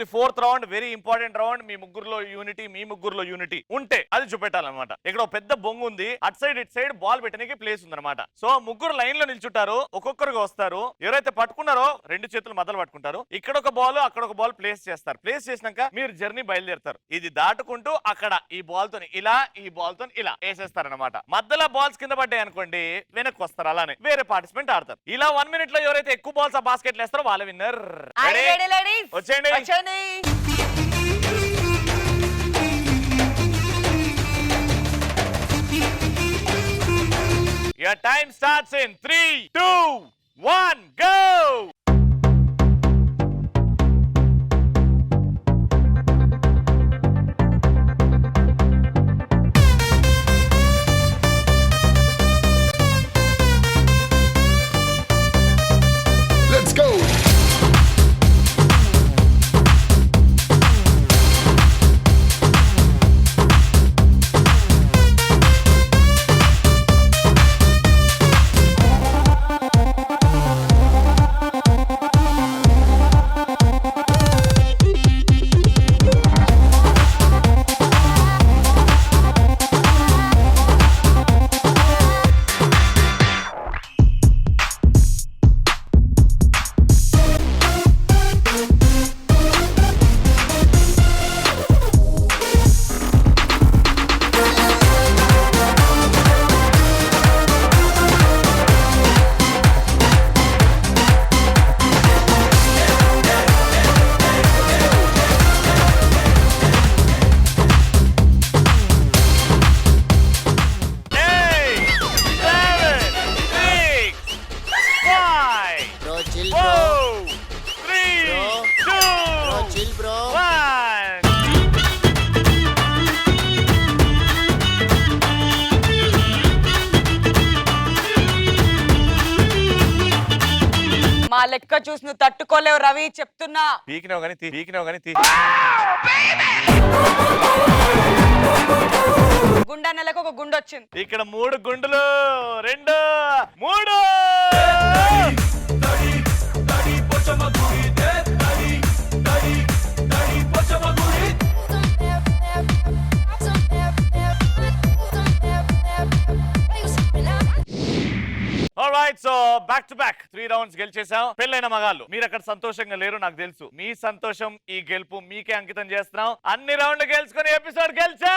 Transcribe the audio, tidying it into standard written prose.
The fourth round, very important round. మీ ముగ్గురులో unity ఉంటే అది చూపెట్టాలన్నమాట. ఇక్కడ ఒక పెద్ద బొంగు ఉంది, అటు సైడ్ ఇటు సైడ్ బాల్ పెట్టడానికి ప్లేస్ ఉందన్నమాట. సో ముగ్గురు లైన్ లో నిల్చుంటారు, ఒక్కొక్కరుగా వస్తారు. ఎవరైతే పట్టుకున్నారో 2 చేతులు మధ్యలో పట్టుకుంటారు. ఇక్కడ ఒక బాల్, అక్కడ ఒక బాల్ ప్లేస్ చేస్తారు. ప్లేస్ చేసినాక మీరు జర్నీ బయలుదేరుతారు. ఇది దాటుకుంటూ అక్కడ ఈ బాల్ తోని ఇలా, ఈ బాల్ తోని ఇలా వేసేస్తారనమాట. మధ్యలో బాల్స్ కింద పడ్డాయి అనుకోండి, వెనక్కి వస్తారు. అలానే వేరే పార్టిసిపెంట్ ఆడతారు. ఇలా 1 minute లో ఎవరైతే ఎక్కువ బాల్స్ ఆ బాస్కెట్ వేస్తారో వాళ్ళ విన్నర్. వచ్చేయండి. Your time starts in 3, 2, 1, go! Let's go! మా లెక్క చూసి నువ్వు తట్టుకోలేవు రవి, చెప్తున్నా. పీకినావు కానీ గుండా నెలకు ఒక గుండు వచ్చింది. ఇక్కడ 3 గుండులు, 2, 3. Alright, so back to back 3 rounds గెలిచేసాం. పెళ్ళైన మగాళ్ళు మీరు అక్కడ సంతోషంగా లేరు నాకు తెలుసు. మీ సంతోషం ఈ గెలుపు మీకే అంకితం చేస్తున్నాం. అన్ని రౌండ్లు గెలుచుకొని ఎపిసోడ్ గెలిచా.